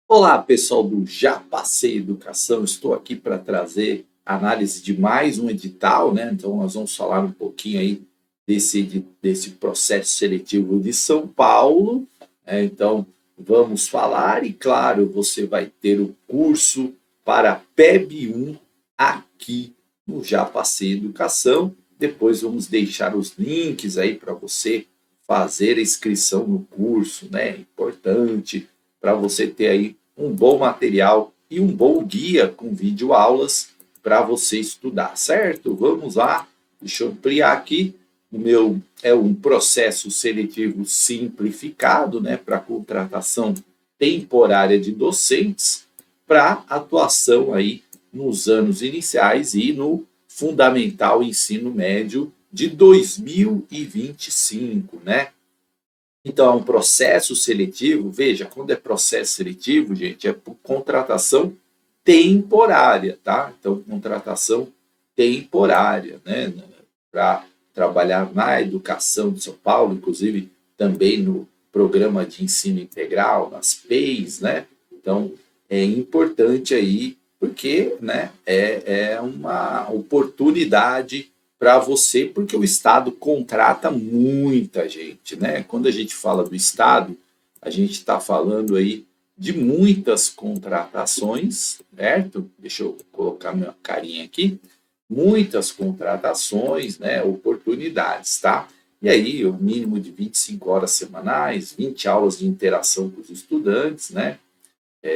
Olá, pessoal do Já Passei Educação. Estou aqui para trazer análise de mais um edital, né? Então, nós vamos falar um pouquinho aí desse processo seletivo de São Paulo. Então, vamos falar e, claro, você vai ter o curso para PEB 1 aqui no Já Passei Educação. Depois vamos deixar os links aí para você fazer a inscrição no curso, né? É importante para você ter aí um bom material e um bom guia com videoaulas para você estudar, certo? Vamos lá, deixa eu ampliar aqui. O meu é um processo seletivo simplificado, né, para contratação temporária de docentes para atuação aí nos anos iniciais e no fundamental ensino médio de 2025, né? Então, é um processo seletivo. Veja, quando é processo seletivo, gente, é por contratação temporária, tá? Então, contratação temporária, né? Para trabalhar na educação de São Paulo, inclusive também no programa de ensino integral, nas PEIs, né? Então, é importante aí, porque, né, é uma oportunidade para você, porque o Estado contrata muita gente, né? Quando a gente fala do Estado, a gente está falando aí de muitas contratações, certo? Deixa eu colocar minha carinha aqui. Muitas contratações, né? Oportunidades, tá? E aí, o mínimo de 25 horas semanais, 20 aulas de interação com os estudantes, né?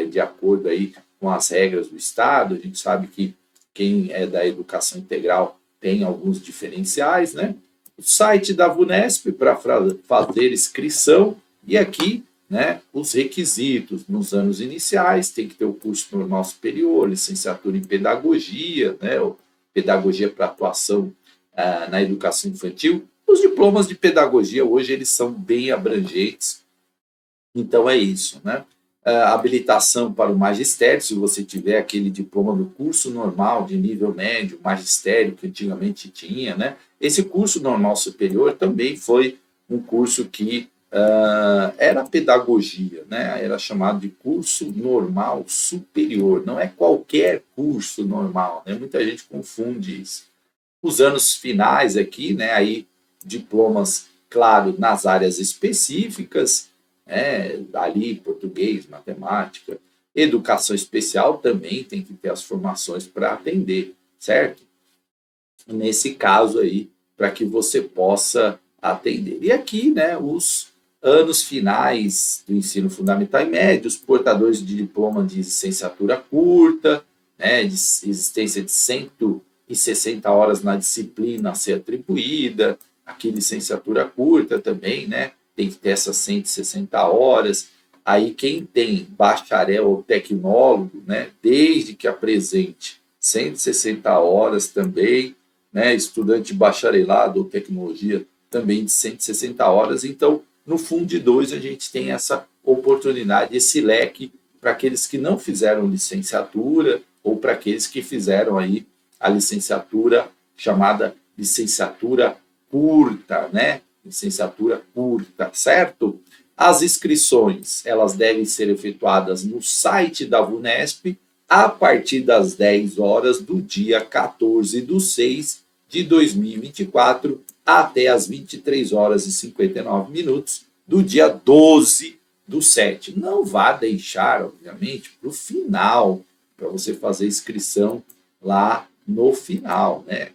De acordo aí com as regras do Estado. A gente sabe que quem é da educação integral tem alguns diferenciais, né? O site da VUNESP para fazer inscrição e aqui, né, os requisitos nos anos iniciais, tem que ter o curso normal superior, licenciatura em pedagogia, né, pedagogia para atuação na educação infantil. Os diplomas de pedagogia hoje eles são bem abrangentes, então é isso, né? Habilitação para o magistério, se você tiver aquele diploma do curso normal de nível médio, magistério, que antigamente tinha, né? Esse curso normal superior também foi um curso que era pedagogia, né? Era chamado de curso normal superior, não é qualquer curso normal, né? Muita gente confunde isso. Os anos finais aqui, né? Aí diplomas, claro, nas áreas específicas, ali português, matemática, educação especial também tem que ter as formações para atender, certo? Nesse caso aí, para que você possa atender. E aqui, né, os anos finais do ensino fundamental e médio, os portadores de diploma de licenciatura curta, né, de existência de 160 horas na disciplina a ser atribuída, aqui licenciatura curta também, né, tem que ter essas 160 horas. Aí quem tem bacharel ou tecnólogo, né, desde que apresente 160 horas também, né, estudante de bacharelado ou tecnologia também de 160 horas. Então, no Fundo 2, a gente tem essa oportunidade, esse leque para aqueles que não fizeram licenciatura ou para aqueles que fizeram aí a licenciatura chamada licenciatura curta, né? Licenciatura curta, certo? As inscrições, elas devem ser efetuadas no site da VUNESP a partir das 10 horas do dia 14/6 de 2024 até as 23 horas e 59 minutos do dia 12/7. Não vá deixar, obviamente, para o final, para você fazer inscrição lá no final, né?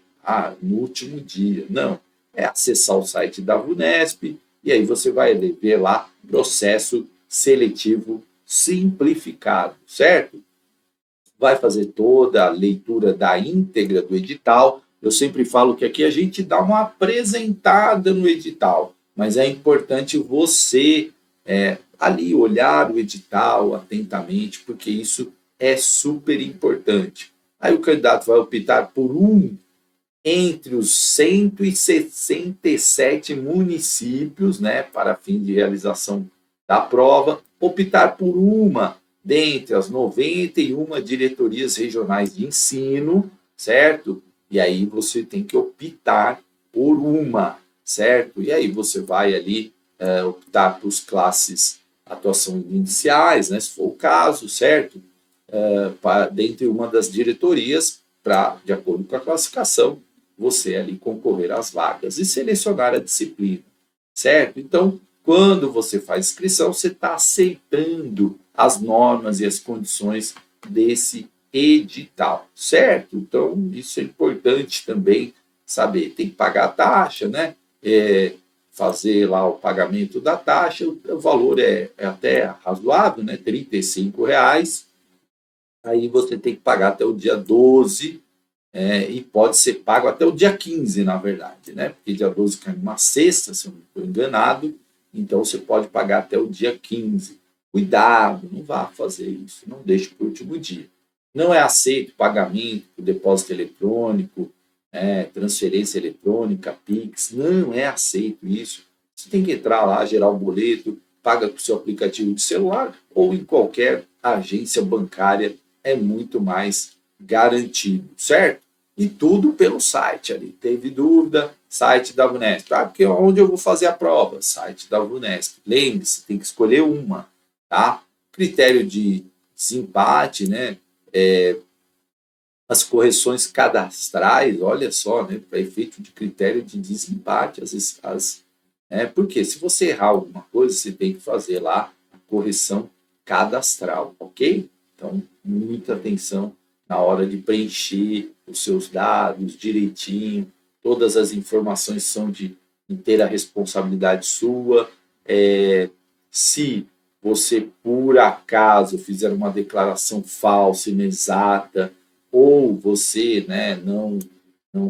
No último dia. Não. É acessar o site da VUNESP e aí você vai ver lá processo seletivo simplificado, certo? Vai fazer toda a leitura da íntegra do edital. Eu sempre falo que aqui a gente dá uma apresentada no edital, mas é importante você ali olhar o edital atentamente, porque isso é super importante. Aí o candidato vai optar por entre os 167 municípios, né, para fim de realização da prova, optar por uma dentre as 91 diretorias regionais de ensino, certo? E aí você tem que optar por uma, certo? E aí você vai ali optar por classes atuação iniciais, né, se for o caso, certo? Dentre uma das diretorias, para, de acordo com a classificação, você ali concorrer às vagas e selecionar a disciplina, certo? Então, quando você faz inscrição, você está aceitando as normas e as condições desse edital, certo? Então, isso é importante também saber. Tem que pagar a taxa, né? Fazer lá o pagamento da taxa, o valor é até razoável, né? R$ 35. Aí você tem que pagar até o dia 12, e pode ser pago até o dia 15, na verdade, né? Porque dia 12 cai numa sexta, se eu não estou enganado, então você pode pagar até o dia 15. Cuidado, não vá fazer isso, não deixe para o último dia. Não é aceito pagamento por depósito eletrônico, transferência eletrônica, Pix, não é aceito isso. Você tem que entrar lá, gerar o boleto, paga com o seu aplicativo de celular ou em qualquer agência bancária, é muito mais garantido, certo? E tudo pelo site ali. Teve dúvida? Site da VUNESP. Porque onde eu vou fazer a prova? Site da VUNESP. Lembre-se, tem que escolher uma, tá? Critério de desempate, né? As correções cadastrais, olha só, né? Para efeito de critério de desempate, porque se você errar alguma coisa, você tem que fazer lá a correção cadastral, ok? Então, muita atenção na hora de preencher os seus dados direitinho, todas as informações são de inteira responsabilidade sua. Se você, por acaso, fizer uma declaração falsa, inexata, ou você, né, não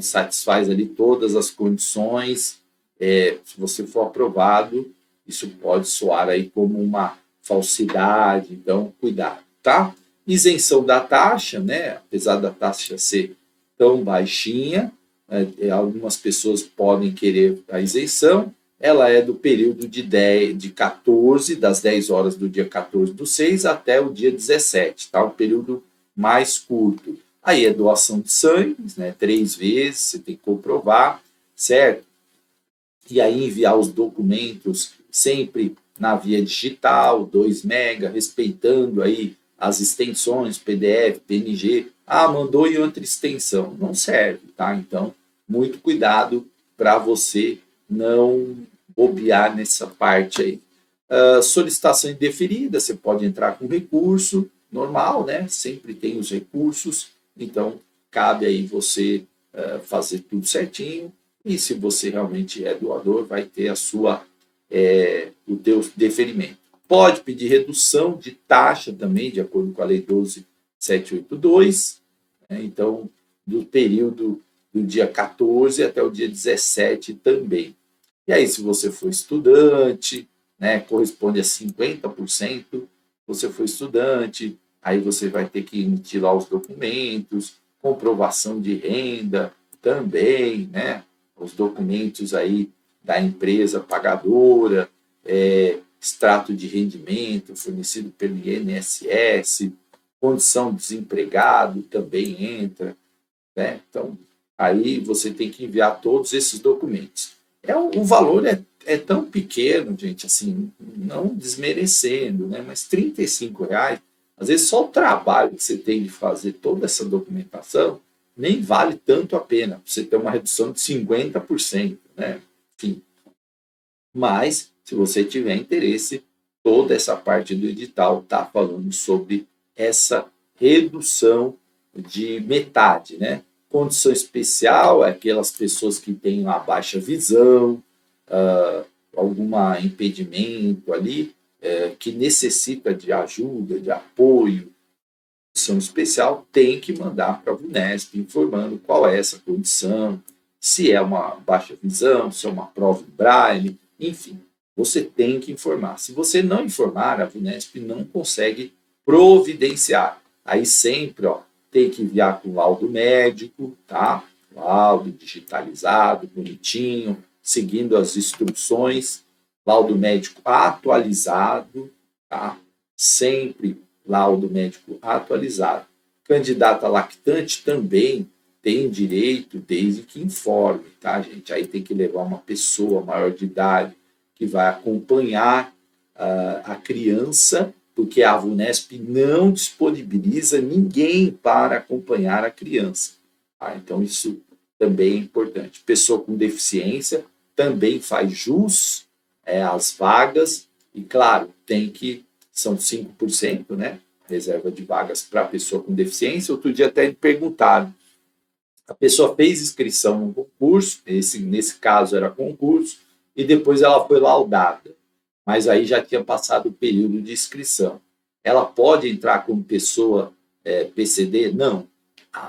satisfaz ali todas as condições, se você for aprovado, isso pode soar aí como uma falsidade, então cuidado, tá? Isenção da taxa, né? Apesar da taxa ser tão baixinha, algumas pessoas podem querer a isenção, ela é do período de 14, das 10 horas do dia 14/6 até o dia 17, tá? Um período mais curto. Aí é doação de sangue, né? 3 vezes, você tem que comprovar, certo? E aí enviar os documentos sempre na via digital, 2 MB, respeitando aí as extensões, PDF, PNG. Mandou em outra extensão, não serve, tá? Então, muito cuidado para você não bobear nessa parte aí. Solicitação indeferida, você pode entrar com recurso, normal, né? Sempre tem os recursos, então cabe aí você fazer tudo certinho, e se você realmente é doador, vai ter o teu deferimento. Pode pedir redução de taxa também, de acordo com a Lei 12.782, então, do período do dia 14 até o dia 17 também. E aí, se você for estudante, né, corresponde a 50%, você for estudante, aí você vai ter que emitir lá os documentos, comprovação de renda também, né, os documentos aí da empresa pagadora, extrato de rendimento fornecido pelo INSS, condição de desempregado também entra, né? Então, aí você tem que enviar todos esses documentos. O valor é tão pequeno, gente, assim, não desmerecendo, né? Mas R$ 35, às vezes só o trabalho que você tem de fazer toda essa documentação nem vale tanto a pena, você ter uma redução de 50%, né? Enfim. Mas, se você tiver interesse, toda essa parte do edital está falando sobre essa redução de metade, né? Condição especial é aquelas pessoas que têm uma baixa visão, algum impedimento ali, que necessita de ajuda, de apoio. Condição especial tem que mandar para a VUNESP informando qual é essa condição, se é uma baixa visão, se é uma prova em braille, enfim, você tem que informar. Se você não informar, a VUNESP não consegue providenciar. Aí sempre tem que enviar com laudo médico, tá? Laudo digitalizado, bonitinho, seguindo as instruções, laudo médico atualizado, tá? Sempre laudo médico atualizado. Candidata lactante também tem direito, desde que informe, tá, gente? Aí tem que levar uma pessoa maior de idade que vai acompanhar a criança, porque a VUNESP não disponibiliza ninguém para acompanhar a criança. Tá? Então, isso também é importante. Pessoa com deficiência também faz jus às vagas, e claro, são 5%, né? Reserva de vagas para pessoa com deficiência. Outro dia até me perguntaram, a pessoa fez inscrição no concurso, nesse caso era concurso, e depois ela foi laudada, mas aí já tinha passado o período de inscrição. Ela pode entrar como pessoa PCD? Não.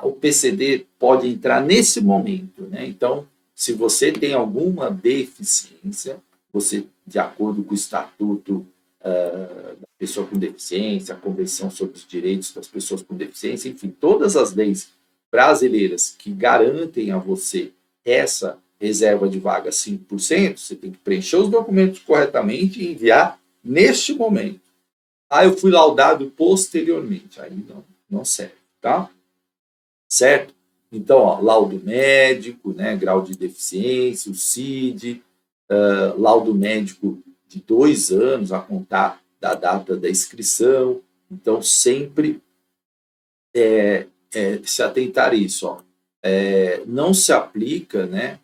O PCD pode entrar nesse momento, né? Então, se você tem alguma deficiência, você, de acordo com o Estatuto da Pessoa com Deficiência, a Convenção sobre os Direitos das Pessoas com Deficiência, enfim, todas as leis brasileiras que garantem a você essa reserva de vaga 5%, você tem que preencher os documentos corretamente e enviar neste momento. Eu fui laudado posteriormente. Aí não serve, tá? Certo? Então, laudo médico, né, grau de deficiência, o CID, laudo médico de 2 anos a contar da data da inscrição. Então, sempre se atentar a isso. Não se aplica, né,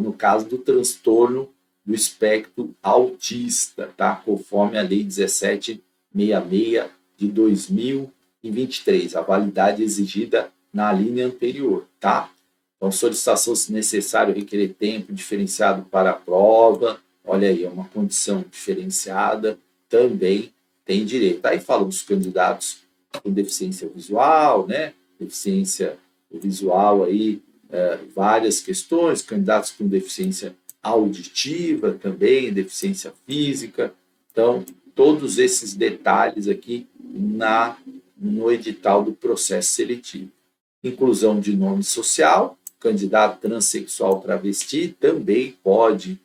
no caso do transtorno do espectro autista, tá? Conforme a Lei 1766 de 2023, a validade exigida na linha anterior, tá? Então, solicitação, se necessário, requerer tempo diferenciado para a prova, olha aí, é uma condição diferenciada, também tem direito. Aí falam dos candidatos com deficiência visual, né? Deficiência visual aí, várias questões, candidatos com deficiência auditiva também, deficiência física. Então, todos esses detalhes aqui no edital do processo seletivo. Inclusão de nome social, candidato transexual travesti também pode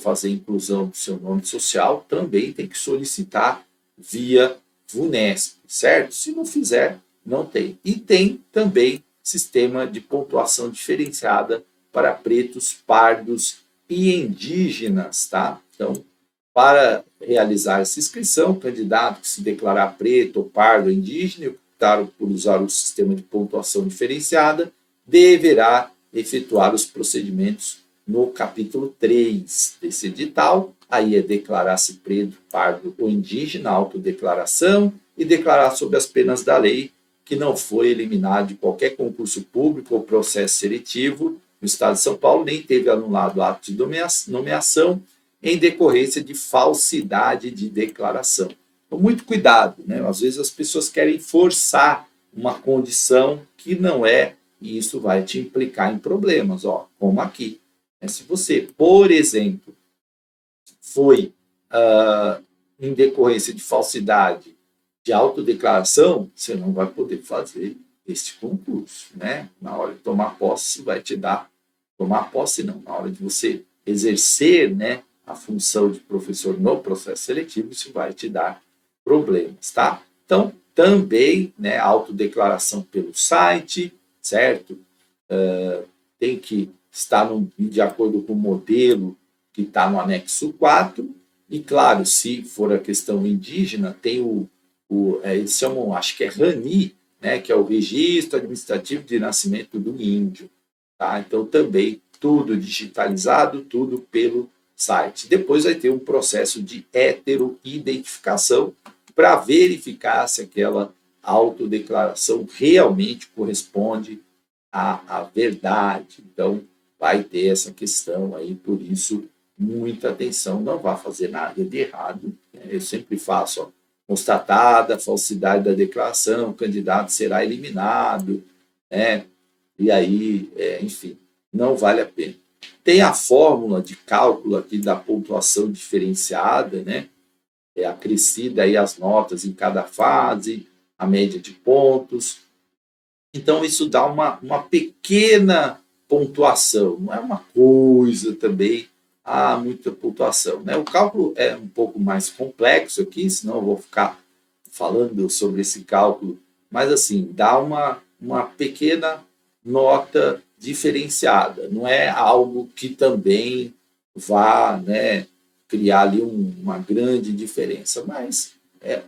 fazer inclusão do seu nome social, também tem que solicitar via VUNESP, certo? Se não fizer, não tem. E tem também sistema de pontuação diferenciada para pretos, pardos e indígenas, tá? Então, para realizar essa inscrição, o candidato que se declarar preto ou pardo ou indígena e optar por usar o sistema de pontuação diferenciada, deverá efetuar os procedimentos no capítulo 3 desse edital. Aí é declarar-se preto, pardo ou indígena, autodeclaração, e declarar sob as penas da lei que não foi eliminado de qualquer concurso público ou processo seletivo no Estado de São Paulo, nem teve anulado o ato de nomeação em decorrência de falsidade de declaração. Então, muito cuidado, né? Às vezes as pessoas querem forçar uma condição que não é, e isso vai te implicar em problemas, como aqui. Se você, por exemplo, foi em decorrência de falsidade de autodeclaração, você não vai poder fazer este concurso, né? Na hora de tomar posse, vai te dar, tomar posse não, na hora de você exercer, né, a função de professor no processo seletivo, isso vai te dar problemas, tá? Então, também, né, autodeclaração pelo site, certo? Tem que estar de acordo com o modelo que está no anexo 4, e claro, se for a questão indígena, tem eles chamam, acho que é RANI, né, que é o Registro Administrativo de Nascimento do Índio, tá? Então, também tudo digitalizado, tudo pelo site. Depois vai ter um processo de heteroidentificação para verificar se aquela autodeclaração realmente corresponde à verdade. Então, vai ter essa questão aí, por isso, muita atenção, não vá fazer nada de errado. Eu sempre faço, constatada a falsidade da declaração, o candidato será eliminado, né? E aí, enfim, não vale a pena. Tem a fórmula de cálculo aqui da pontuação diferenciada, né? Acrescida aí as notas em cada fase, a média de pontos. Então, isso dá uma pequena pontuação, não é uma coisa também, muita pontuação, né? O cálculo é um pouco mais complexo aqui, senão eu vou ficar falando sobre esse cálculo, mas assim, dá uma pequena nota diferenciada, não é algo que também vá, né, criar ali uma grande diferença, mas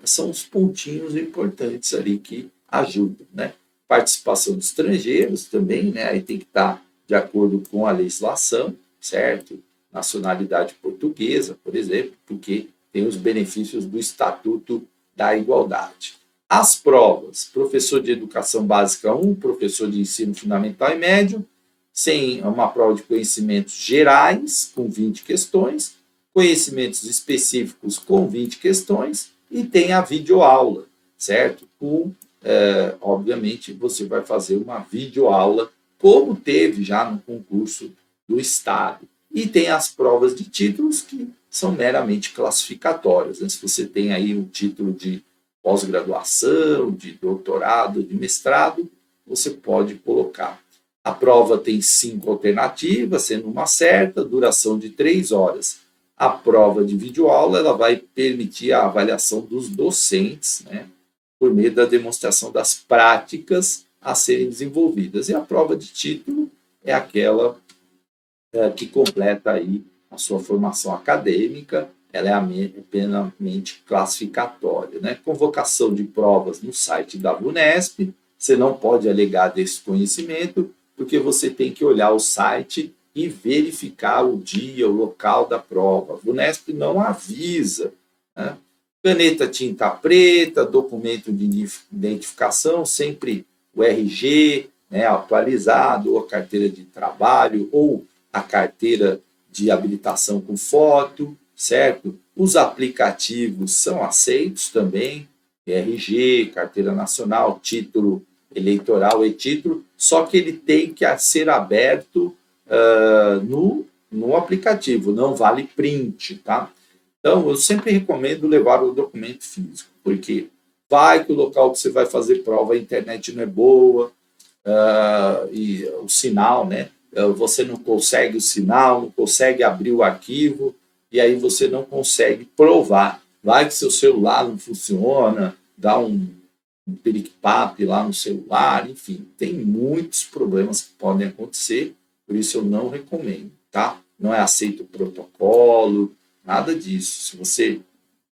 são os pontinhos importantes ali que ajudam, né? Participação de estrangeiros também, né? Aí tem que estar de acordo com a legislação, certo? Nacionalidade portuguesa, por exemplo, porque tem os benefícios do Estatuto da Igualdade. As provas: professor de educação básica 1, professor de ensino fundamental e médio, sem uma prova de conhecimentos gerais, com 20 questões, conhecimentos específicos com 20 questões, e tem a videoaula, certo? Obviamente, você vai fazer uma videoaula, como teve já no concurso do Estado. E tem as provas de títulos, que são meramente classificatórias, né? Se você tem aí um título de pós-graduação, de doutorado, de mestrado, você pode colocar. A prova tem 5 alternativas, sendo uma certa, duração de 3 horas. A prova de videoaula ela vai permitir a avaliação dos docentes, né, por meio da demonstração das práticas a serem desenvolvidas. E a prova de título é aquela que completa aí a sua formação acadêmica, ela é apenas classificatória, né? Convocação de provas no site da VUNESP, você não pode alegar desconhecimento, porque você tem que olhar o site e verificar o dia, o local da prova. A VUNESP não avisa, né? Caneta tinta preta, documento de identificação, sempre o RG, né, atualizado, ou a carteira de trabalho, ou a carteira de habilitação com foto, certo? Os aplicativos são aceitos também, RG, carteira nacional, título eleitoral e título, só que ele tem que ser aberto no aplicativo, não vale print, tá? Então, eu sempre recomendo levar o documento físico, porque vai que o local que você vai fazer prova, a internet não é boa, e o sinal, né? Você não consegue o sinal, não consegue abrir o arquivo, e aí você não consegue provar. Vai que seu celular não funciona, dá um piripape lá no celular, enfim, tem muitos problemas que podem acontecer, por isso eu não recomendo, tá? Não é aceito o protocolo, nada disso. Se você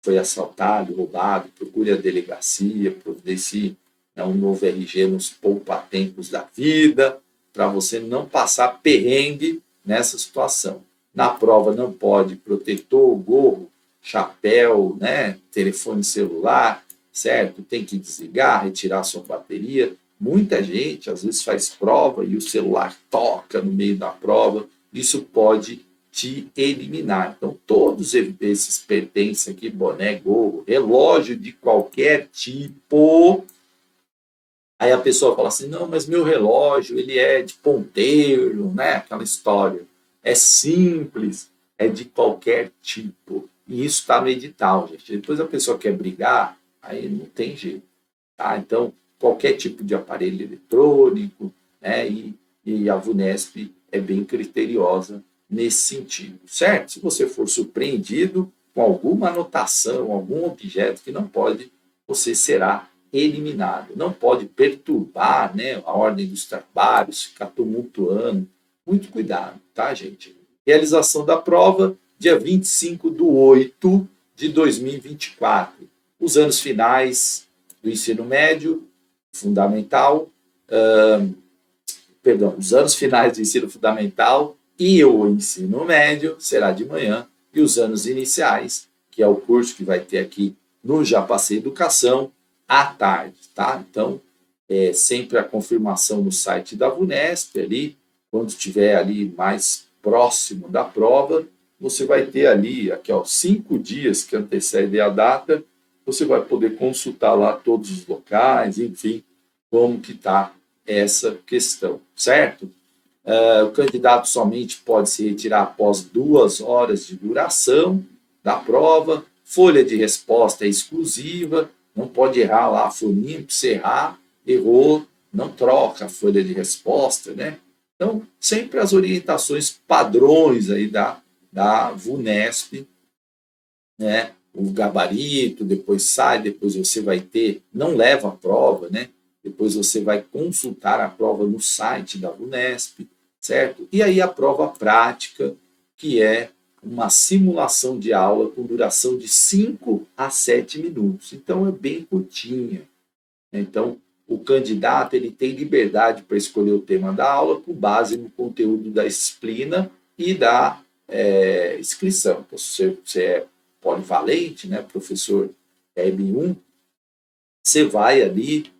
foi assaltado, roubado, procure a delegacia, providencie um novo RG nos poupa-tempos da vida, para você não passar perrengue nessa situação. Na prova não pode protetor, gorro, chapéu, né, telefone celular, certo? Tem que desligar, retirar sua bateria. Muita gente, às vezes, faz prova e o celular toca no meio da prova. Isso pode te eliminar. Então, todos esses pertences aqui, boné, gorro, relógio de qualquer tipo. Aí a pessoa fala assim, não, mas meu relógio, ele é de ponteiro, né? Aquela história. É simples, é de qualquer tipo. E isso está no edital, gente. Depois a pessoa quer brigar, aí não tem jeito. Tá? Então, qualquer tipo de aparelho eletrônico, né? E a VUNESP é bem criteriosa nesse sentido, certo? Se você for surpreendido com alguma anotação, algum objeto que não pode, você será eliminado. Não pode perturbar, né, a ordem dos trabalhos, ficar tumultuando. Muito cuidado, tá, gente? Realização da prova, dia 25/8 de 2024. Os anos finais do ensino médio, fundamental, os anos finais do ensino fundamental e o ensino médio será de manhã, e os anos iniciais, que é o curso que vai ter aqui no Já Passei Educação, à tarde, tá? Então, sempre a confirmação no site da VUNESP ali, quando estiver ali mais próximo da prova, você vai ter ali, aqui, 5 dias que antecedem a data, você vai poder consultar lá todos os locais, enfim, como que está essa questão, certo? O candidato somente pode se retirar após 2 horas de duração da prova, folha de resposta é exclusiva, não pode errar lá, folhinha, se errar, errou, não troca a folha de resposta, né? Então, sempre as orientações padrões aí da VUNESP, né? O gabarito, depois sai, depois você vai ter, não leva a prova, né? Depois você vai consultar a prova no site da VUNESP, certo? E aí a prova prática, que é uma simulação de aula com duração de 5 a 7 minutos. Então, é bem curtinha. Então, o candidato ele tem liberdade para escolher o tema da aula com base no conteúdo da disciplina e da inscrição. Então, se você é polivalente, né, professor EB1, você vai ali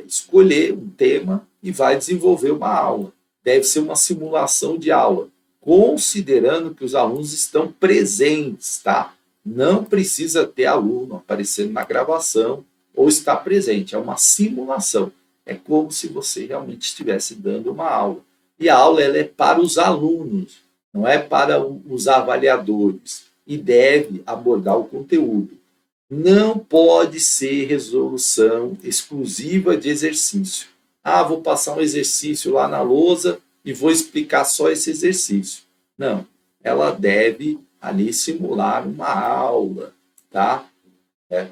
escolher um tema e vai desenvolver uma aula. Deve ser uma simulação de aula, considerando que os alunos estão presentes, tá? Não precisa ter aluno aparecendo na gravação ou estar presente, é uma simulação. É como se você realmente estivesse dando uma aula. E a aula ela é para os alunos, não é para os avaliadores, e deve abordar o conteúdo. Não pode ser resolução exclusiva de exercício. Ah, vou passar um exercício lá na lousa e vou explicar só esse exercício. Não, ela deve ali simular uma aula, tá?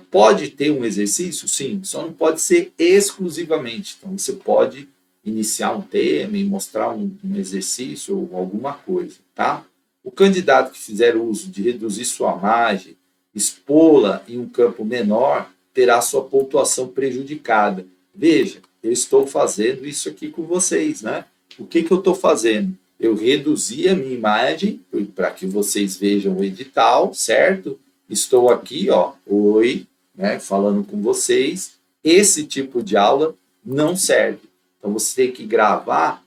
Pode ter um exercício? Sim, só não pode ser exclusivamente. Então, você pode iniciar um tema e mostrar um exercício ou alguma coisa, tá? O candidato que fizer uso de reduzir sua margem, expô-la em um campo menor, terá sua pontuação prejudicada. Veja, eu estou fazendo isso aqui com vocês, né? O que eu estou fazendo? Eu reduzi a minha imagem para que vocês vejam o edital, certo? Estou aqui, ó, oi, né, falando com vocês. Esse tipo de aula não serve. Então, você tem que gravar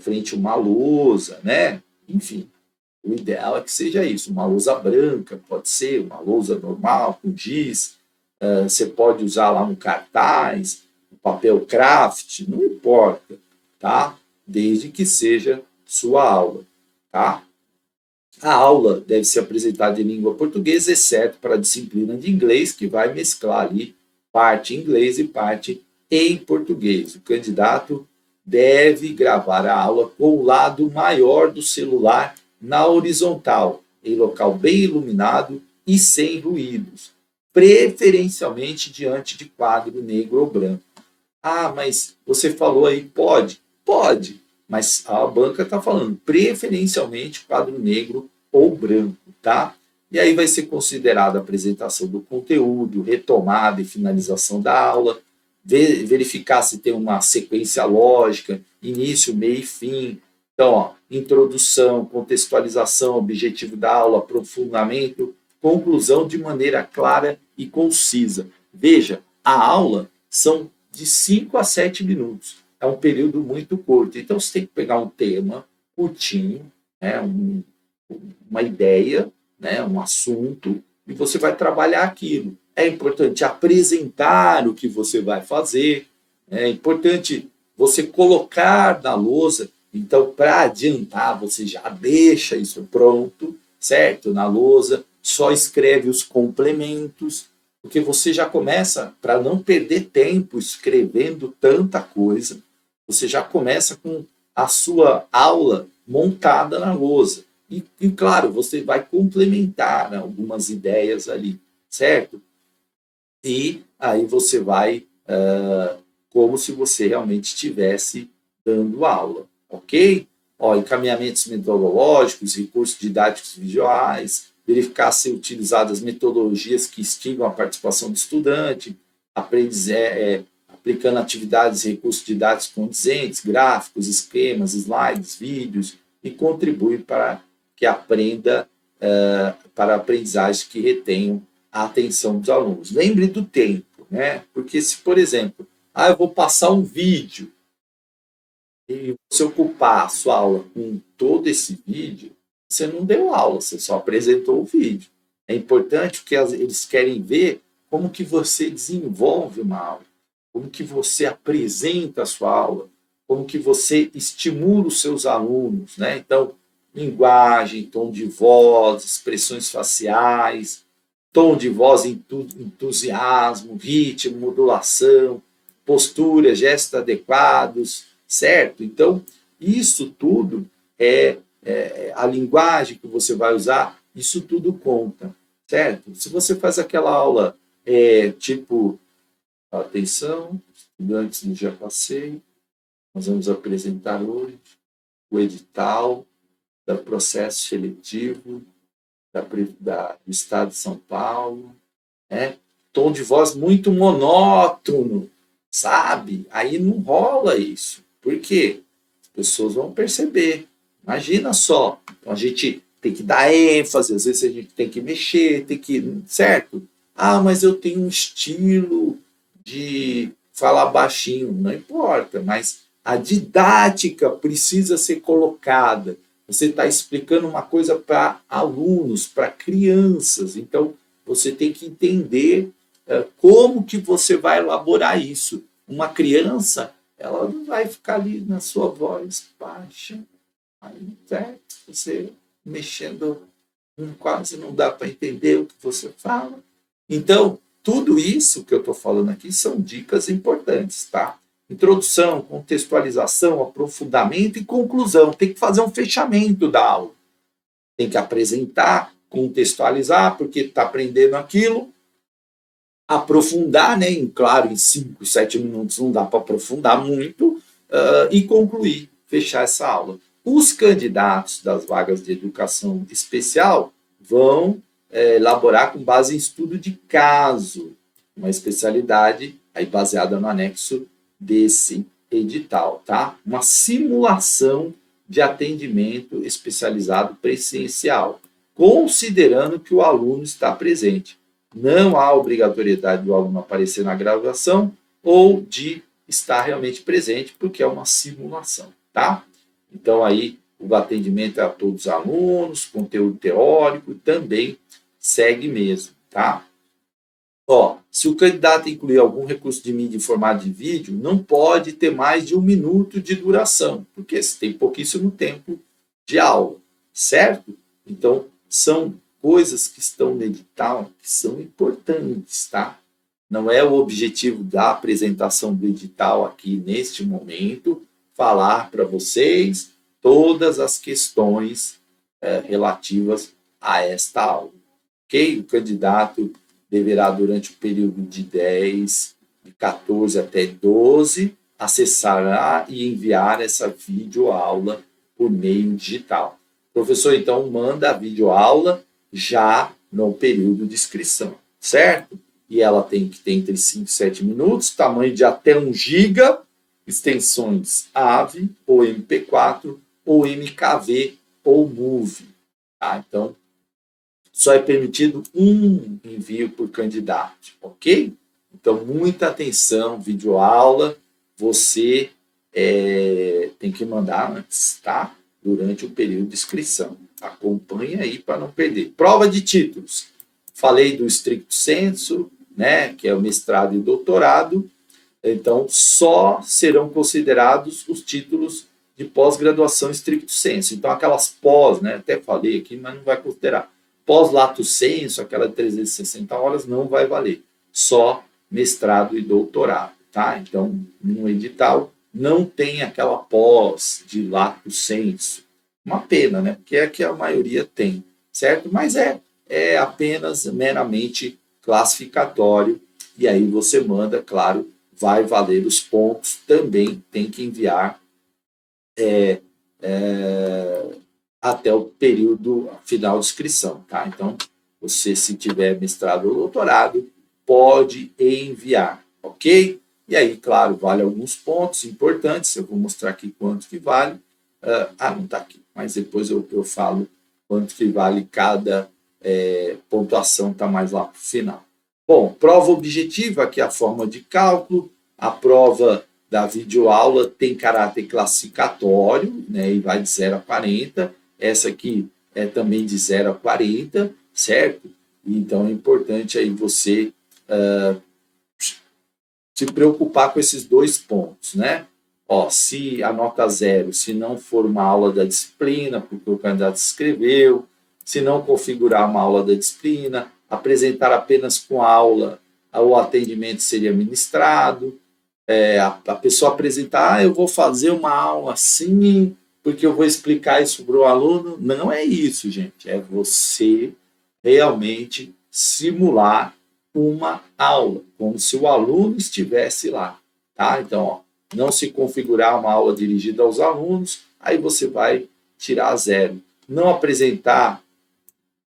frente a uma lousa, né? Enfim, o ideal é que seja isso, uma lousa branca, pode ser uma lousa normal, com giz. Você pode usar lá um cartaz, um papel craft, não importa, tá? Desde que seja sua aula, tá? A aula deve ser apresentada em língua portuguesa, exceto para a disciplina de inglês, que vai mesclar ali parte em inglês e parte em português. O candidato deve gravar a aula com o lado maior do celular na horizontal, em local bem iluminado e sem ruídos, preferencialmente diante de quadro negro ou branco. Ah, mas você falou aí, pode? Pode, mas a banca está falando preferencialmente quadro negro ou branco, tá? E aí vai ser considerada a apresentação do conteúdo, retomada e finalização da aula, verificar se tem uma sequência lógica, início, meio e fim. Então, ó, introdução, contextualização, objetivo da aula, aprofundamento, conclusão de maneira clara e concisa. Veja, a aula são de 5 a 7 minutos. É um período muito curto. Então, você tem que pegar um tema curtinho, né, uma ideia, né, um assunto, e você vai trabalhar aquilo. É importante apresentar o que você vai fazer, é importante você colocar na lousa. Então, para adiantar, você já deixa isso pronto, certo? Na lousa, só escreve os complementos, porque você já começa, para não perder tempo escrevendo tanta coisa, você já começa com a sua aula montada na lousa. E claro, você vai complementar, né, algumas ideias ali, certo? E aí você vai como se você realmente estivesse dando aula, ok? Ó, encaminhamentos metodológicos, recursos didáticos visuais, verificar se utilizadas metodologias que instigam a participação do estudante, aplicando atividades e recursos didáticos condizentes, gráficos, esquemas, slides, vídeos, e contribui para que aprenda, para a aprendizagem que retenham a atenção dos alunos. Lembre do tempo, né? Porque se, por exemplo, eu vou passar um vídeo e você ocupar a sua aula com todo esse vídeo, você não deu aula, você só apresentou o vídeo. É importante porque eles querem ver como que você desenvolve uma aula, como que você apresenta a sua aula, como que você estimula os seus alunos, né? Então, linguagem, tom de voz, expressões faciais, tom de voz, entusiasmo, ritmo, modulação, postura, gestos adequados, certo? Então, isso tudo é a linguagem que você vai usar, isso tudo conta, certo? Se você faz aquela aula tipo, atenção, estudantes do Já Passei, nós vamos apresentar hoje o edital do processo seletivo do estado de São Paulo, né? Tom de voz muito monótono, sabe? Aí não rola isso. Por quê? As pessoas vão perceber. Imagina só. Então a gente tem que dar ênfase, às vezes a gente tem que mexer, tem que. Certo? Ah, mas eu tenho um estilo de falar baixinho. Não importa, mas a didática precisa ser colocada. Você está explicando uma coisa para alunos, para crianças. Então, você tem que entender como que você vai elaborar isso. Uma criança, ela não vai ficar ali na sua voz baixa. Aí, você mexendo, quase não dá para entender o que você fala. Então, tudo isso que eu estou falando aqui são dicas importantes, tá? Introdução, contextualização, aprofundamento e conclusão. Tem que fazer um fechamento da aula. Tem que apresentar, contextualizar, porque está aprendendo aquilo, aprofundar, né? Claro, em 5, 7 minutos não dá para aprofundar muito, e concluir, fechar essa aula. Os candidatos das vagas de educação especial vão elaborar com base em estudo de caso, uma especialidade aí baseada no anexo desse edital, tá? Uma simulação de atendimento especializado presencial, considerando que o aluno está presente. Não há obrigatoriedade do aluno aparecer na gravação ou de estar realmente presente, porque é uma simulação, tá? Então, aí, o atendimento é a todos os alunos, conteúdo teórico também segue mesmo, tá? Ó, se o candidato incluir algum recurso de mídia em formato de vídeo, não pode ter mais de 1 minuto de duração, porque você tem pouquíssimo tempo de aula, certo? Então, são coisas que estão no edital que são importantes, tá? Não é o objetivo da apresentação do edital aqui neste momento falar para vocês todas as questões relativas a esta aula, ok? O candidato deverá, durante o período de 14 até 12, acessar e enviar essa videoaula por meio digital. Professor, então, manda a videoaula já no período de inscrição, certo? E ela tem que ter entre 5 e 7 minutos, tamanho de até 1 GB, extensões AVE ou MP4 ou MKV ou MOVE. Tá? Então, só é permitido um envio por candidato, ok? Então, muita atenção, videoaula, você tem que mandar antes, tá? Durante o período de inscrição. Acompanhe aí para não perder. Prova de títulos. Falei do stricto sensu, né, que é o mestrado e doutorado. Então, só serão considerados os títulos de pós-graduação stricto sensu. Então, aquelas pós, né, até falei aqui, mas não vai considerar. Pós-lato sensu, aquela de 360 horas, não vai valer. Só mestrado e doutorado, tá? Então, no edital, não tem aquela pós de lato sensu. Uma pena, né? Porque é que a maioria tem, certo? Mas é apenas meramente classificatório. E aí você manda, claro, vai valer os pontos. Também tem que enviar até o período final de inscrição, tá? Então, você, se tiver mestrado ou doutorado, pode enviar, ok? E aí, claro, vale alguns pontos importantes. Eu vou mostrar aqui quanto que vale. Não está aqui, mas depois eu falo quanto que vale cada pontuação, está mais lá para o final. Bom, prova objetiva, que é a forma de cálculo. A prova da videoaula tem caráter classificatório, né, e vai de 0 a 40. Essa aqui é também de 0 a 40, certo? Então, é importante aí você se preocupar com esses 2 pontos, né? Ó, se a nota 0, se não for uma aula da disciplina, porque o candidato escreveu, se não configurar uma aula da disciplina, apresentar apenas com a aula, o atendimento seria ministrado, a pessoa apresentar, eu vou fazer uma aula assim, porque eu vou explicar isso para o aluno. Não é isso, gente. É você realmente simular uma aula, como se o aluno estivesse lá, tá? Então, ó, não se configurar uma aula dirigida aos alunos, aí você vai tirar 0. Não apresentar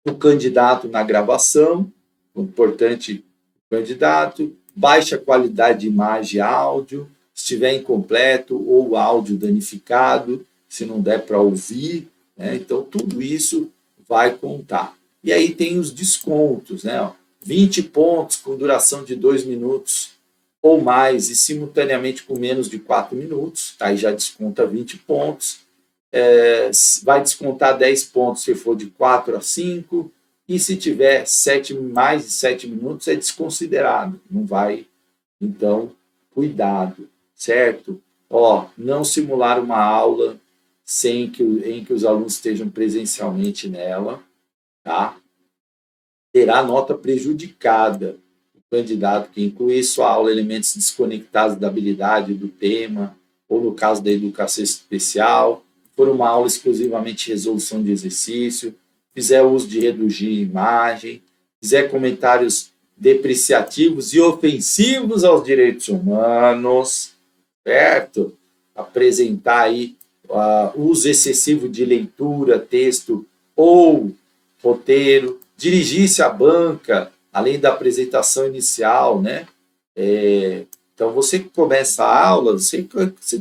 o candidato na gravação, importante o candidato, baixa qualidade de imagem e áudio, se estiver incompleto ou o áudio danificado, se não der para ouvir, né? Então tudo isso vai contar. E aí tem os descontos, né? 20 pontos com duração de 2 minutos ou mais e simultaneamente com menos de 4 minutos, aí já desconta 20 pontos. Vai descontar 10 pontos se for de 4 a 5, e se tiver mais de 7 minutos é desconsiderado, não vai. Então, cuidado, certo? Não simular uma aula em que os alunos estejam presencialmente nela, tá? Terá nota prejudicada o candidato que inclui em sua aula elementos desconectados da habilidade do tema, ou no caso da educação especial, for uma aula exclusivamente de resolução de exercício, fizer uso de reduzir imagem, fizer comentários depreciativos e ofensivos aos direitos humanos, certo? Apresentar aí uso excessivo de leitura, texto ou roteiro, dirigir-se à banca, além da apresentação inicial, né? Então, você que começa a aula, você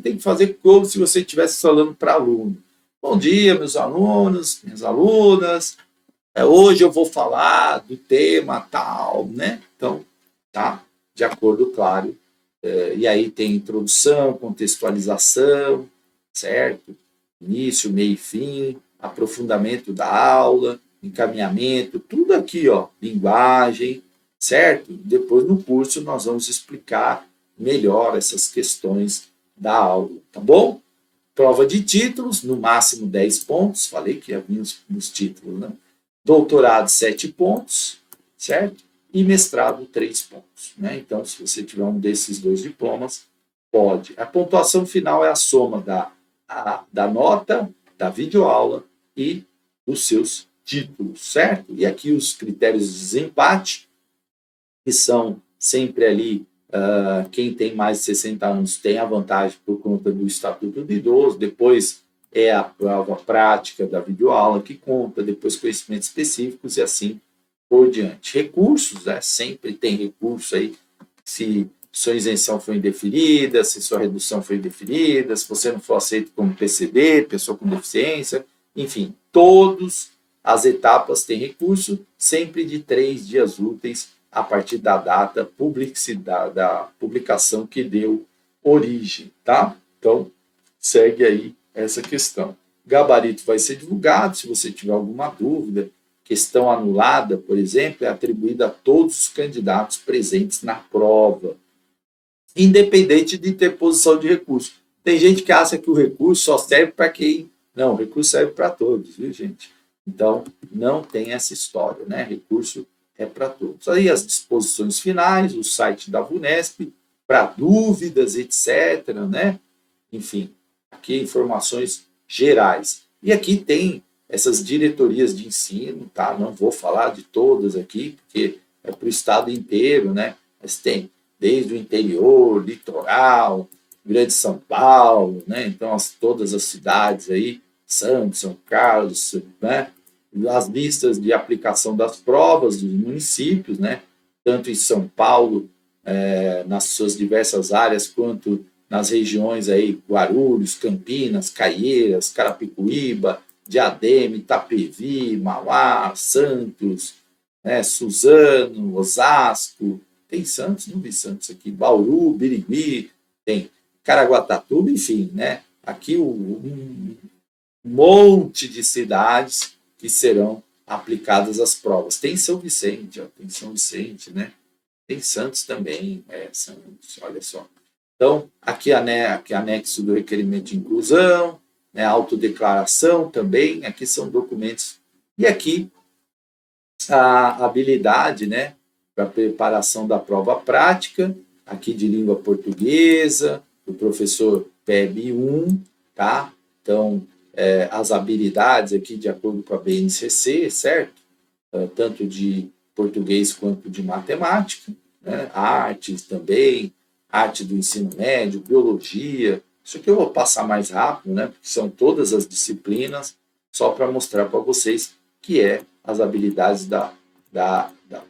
tem que fazer como se você estivesse falando para aluno. Bom dia, meus alunos, minhas alunas. Hoje eu vou falar do tema tal, né? Então, tá? De acordo, claro. E aí tem introdução, contextualização, certo? Início, meio e fim, aprofundamento da aula, encaminhamento, tudo aqui, linguagem, certo? Depois no curso nós vamos explicar melhor essas questões da aula, tá bom? Prova de títulos, no máximo 10 pontos, falei que havia nos títulos, né? Doutorado, 7 pontos, certo? E mestrado, 3 pontos, né? Então, se você tiver um desses 2 diplomas, pode. A pontuação final é a soma da nota, da videoaula e dos seus títulos, certo? E aqui os critérios de desempate, que são sempre ali, quem tem mais de 60 anos tem a vantagem por conta do Estatuto do Idoso, depois é a prova prática da videoaula que conta, depois conhecimentos específicos e assim por diante. Recursos, sempre tem recurso aí, se sua isenção foi indeferida, se sua redução foi indeferida, se você não for aceito como PCD, pessoa com deficiência, enfim, todas as etapas têm recurso, sempre de 3 dias úteis a partir da data da publicação que deu origem, tá? Então, segue aí essa questão. Gabarito vai ser divulgado, se você tiver alguma dúvida. Questão anulada, por exemplo, é atribuída a todos os candidatos presentes na prova, independente de ter posição de recurso. Tem gente que acha que o recurso só serve para quem... Não, o recurso serve para todos, viu, gente? Então, não tem essa história, né? Recurso é para todos. Aí as disposições finais, o site da VUNESP, para dúvidas, etc., né? Enfim, aqui informações gerais. E aqui tem essas diretorias de ensino, tá? Não vou falar de todas aqui, porque é para o estado inteiro, né? Mas tem desde o interior, litoral, Grande São Paulo, né? Então, todas as cidades aí, Santos, São Carlos, né? As listas de aplicação das provas dos municípios, né? Tanto em São Paulo, nas suas diversas áreas, quanto nas regiões aí, Guarulhos, Campinas, Caieiras, Carapicuíba, Diadema, Itapevi, Mauá, Santos, né? Suzano, Osasco, tem Santos, não vi Santos aqui, Bauru, Birigui, tem Caraguatatuba, enfim, né? Aqui um monte de cidades que serão aplicadas as provas. Tem São Vicente, tem São Vicente, né? Tem Santos também, Santos, olha só. Então, aqui anexo do requerimento de inclusão, né? Autodeclaração também, aqui são documentos. E aqui a habilidade, né? Para preparação da prova prática, aqui de língua portuguesa, o professor PEB 1, tá? Então, as habilidades aqui de acordo com a BNCC, certo? Tanto de português quanto de matemática, né? Artes também, arte do ensino médio, biologia. Isso aqui eu vou passar mais rápido, né? Porque são todas as disciplinas, só para mostrar para vocês que é as habilidades da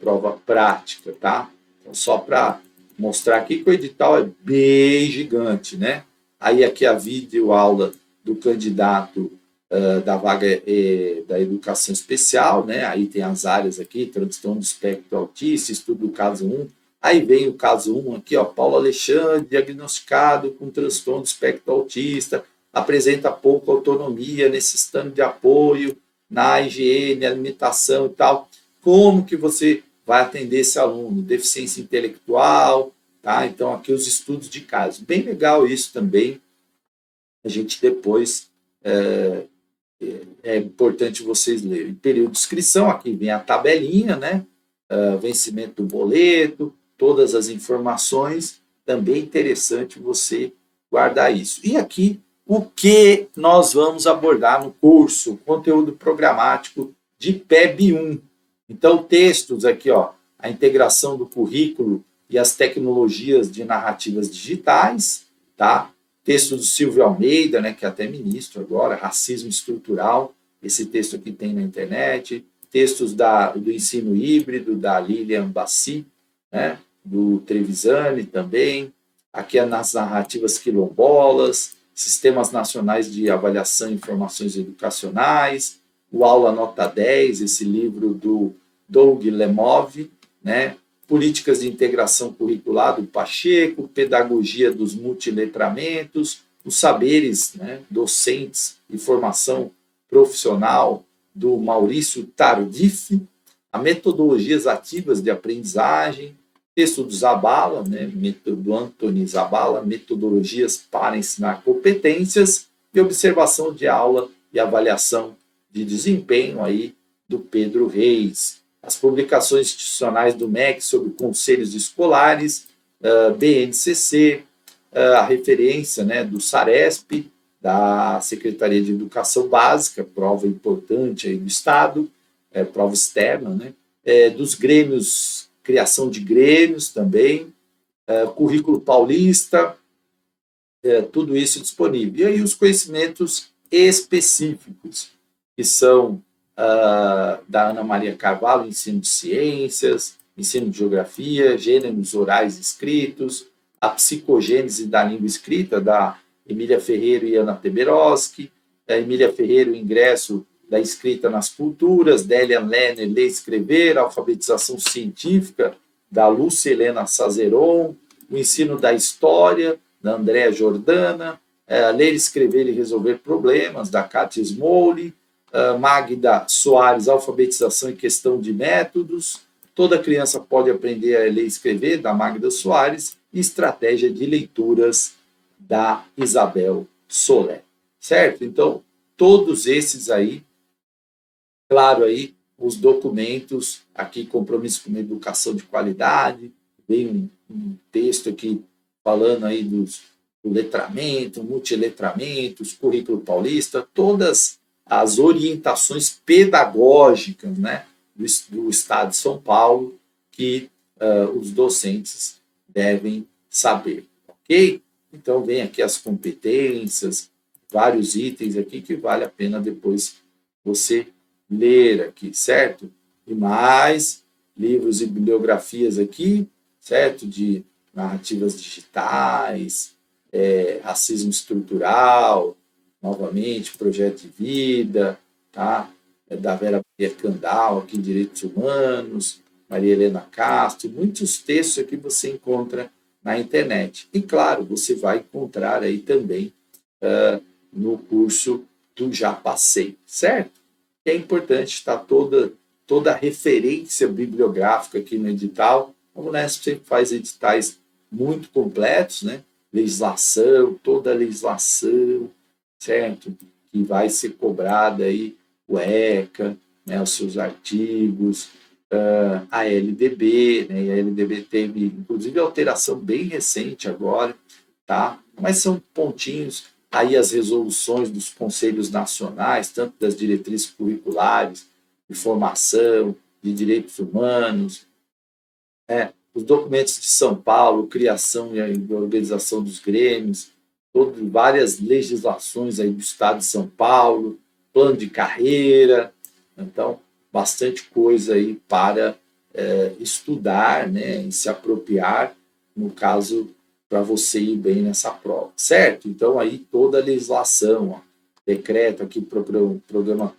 prova prática, tá? Então, só para mostrar aqui que o edital é bem gigante, né? Aí aqui a videoaula do candidato da vaga da educação especial, né? Aí tem as áreas aqui, transtorno do espectro autista, estudo do caso 1. Aí vem o caso 1 aqui, ó, Paulo Alexandre, diagnosticado com transtorno do espectro autista, apresenta pouca autonomia, necessitando de apoio na higiene, alimentação e tal. Como que você vai atender esse aluno? Deficiência intelectual, tá? Então, aqui os estudos de caso. Bem legal isso também. A gente depois é importante vocês lerem. Período de inscrição, aqui vem a tabelinha, né? Vencimento do boleto, todas as informações. Também é interessante você guardar isso. E aqui, o que nós vamos abordar no curso? Conteúdo programático de PEB 1. Então, textos aqui, ó, a integração do currículo e as tecnologias de narrativas digitais, tá? Texto do Silvio Almeida, né, que é até ministro agora, Racismo Estrutural, esse texto aqui tem na internet. Textos do ensino híbrido, da Lilian Bassi, né, do Trevisani também. Aqui é nas narrativas quilombolas, sistemas nacionais de avaliação e informações educacionais, o Aula Nota 10, esse livro do Doug Lemov, né, políticas de integração curricular do Pacheco, pedagogia dos multiletramentos, os saberes, né, docentes e formação profissional do Maurício Tardif, a metodologias ativas de aprendizagem, texto do Zabala, né, do Anthony Zabala, metodologias para ensinar competências e observação de aula e avaliação de desempenho aí do Pedro Reis. As publicações institucionais do MEC sobre conselhos escolares, BNCC, a referência, né, do SARESP, da Secretaria de Educação Básica, prova importante aí do Estado, prova externa, né, dos grêmios, criação de grêmios também, currículo paulista, tudo isso disponível. E aí os conhecimentos específicos, que são da Ana Maria Carvalho, ensino de ciências, ensino de geografia, gêneros orais escritos, a psicogênese da língua escrita, da Emília Ferreira e Ana Teberoski, da Emília Ferreira, o ingresso da escrita nas culturas, Délia Lerner, ler e escrever, a alfabetização científica, da Lúcia Helena Sazeron, o ensino da história, da Andréa Jordana, ler, escrever e resolver problemas, da Kátia Smoley, Magda Soares, alfabetização e questão de métodos, toda criança pode aprender a ler e escrever, da Magda Soares, e estratégia de leituras, da Isabel Soler, certo? Então, todos esses aí, claro aí, os documentos, aqui, compromisso com uma educação de qualidade, vem um texto aqui falando aí do letramento, multiletramentos, currículo paulista, todas as orientações pedagógicas, né, do Estado de São Paulo que os docentes devem saber, ok? Então, vem aqui as competências, vários itens aqui que vale a pena depois você ler aqui, certo? E mais livros e bibliografias aqui, certo? De narrativas digitais, racismo estrutural, novamente, projeto de vida, tá? Da Vera Maria Candal, aqui em Direitos Humanos, Maria Helena Castro, muitos textos aqui você encontra na internet. E, claro, você vai encontrar aí também no curso do Já Passei, certo? É importante estar toda a referência bibliográfica aqui no edital. A Unesp sempre faz editais muito completos, né? Legislação, toda a legislação, certo? Que vai ser cobrada aí, o ECA, né? Os seus artigos, a LDB, né? E a LDB teve, inclusive, alteração bem recente agora, tá? Mas são pontinhos, aí as resoluções dos conselhos nacionais, tanto das diretrizes curriculares, de formação, de direitos humanos, os documentos de São Paulo, criação e organização dos grêmios, várias legislações aí do Estado de São Paulo, plano de carreira, Então, bastante coisa aí para estudar, né, e se apropriar, no caso, para você ir bem nessa prova, certo? Então, aí toda a legislação, ó, decreto aqui, programa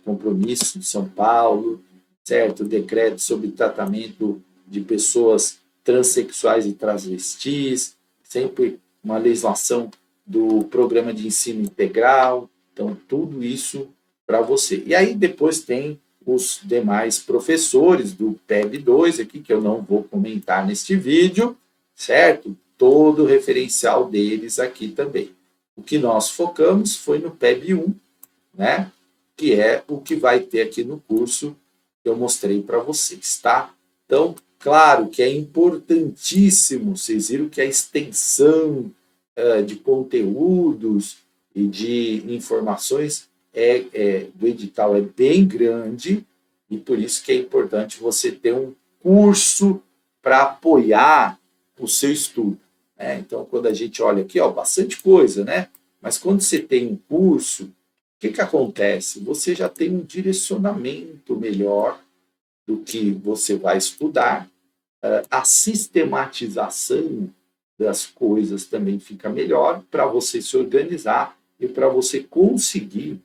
Compromisso de São Paulo, certo? Decreto sobre tratamento de pessoas transexuais e travestis, sempre uma legislação do Programa de Ensino Integral, então tudo isso para você. E aí depois tem os demais professores do PEB 2 aqui, que eu não vou comentar neste vídeo, certo? Todo o referencial deles aqui também. O que nós focamos foi no PEB 1, né? Que é o que vai ter aqui no curso que eu mostrei para vocês, tá? Então, claro que é importantíssimo, vocês viram que a extensão de conteúdos e de informações do edital é bem grande, e por isso que é importante você ter um curso para apoiar o seu estudo, né? Então, quando a gente olha aqui, ó, bastante coisa, né? Mas quando você tem um curso, o que acontece? Você já tem um direcionamento melhor do que você vai estudar, a sistematização das coisas também fica melhor para você se organizar e para você conseguir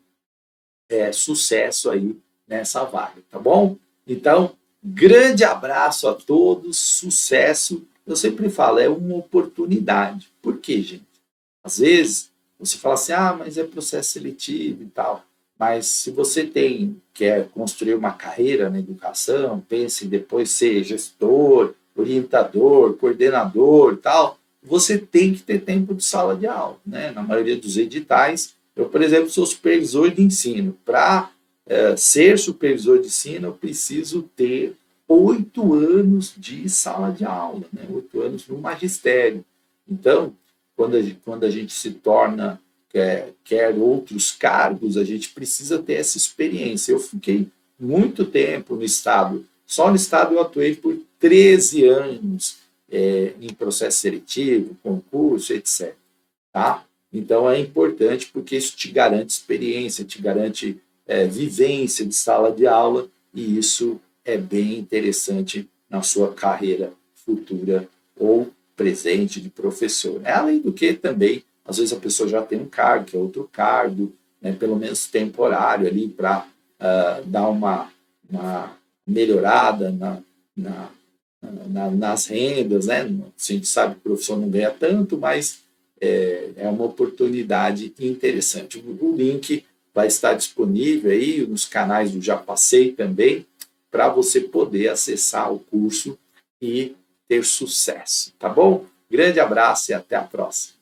sucesso aí nessa vaga, tá bom? Então, grande abraço a todos, sucesso. Eu sempre falo, é uma oportunidade. Por quê, gente? Às vezes, você fala assim, mas é processo seletivo e tal. Mas se você quer construir uma carreira na educação, pense em depois ser gestor, orientador, coordenador e tal, você tem que ter tempo de sala de aula, né? Na maioria dos editais, eu, por exemplo, sou supervisor de ensino. Para ser supervisor de ensino, eu preciso ter 8 anos de sala de aula, né? 8 anos no magistério. Então, quando a gente se torna, quer outros cargos, a gente precisa ter essa experiência. Eu fiquei muito tempo no Estado, só no Estado eu atuei por 13 anos em processo seletivo, concurso, etc. Tá? Então é importante porque isso te garante experiência, te garante vivência de sala de aula, e isso é bem interessante na sua carreira futura ou presente de professor. Além do que também, às vezes a pessoa já tem um cargo, que é outro cargo, né, pelo menos temporário ali, para dar uma melhorada nas rendas, né? A gente sabe que o professor não ganha tanto, mas é uma oportunidade interessante. O link vai estar disponível aí nos canais do Já Passei também, para você poder acessar o curso e ter sucesso, tá bom? Grande abraço e até a próxima.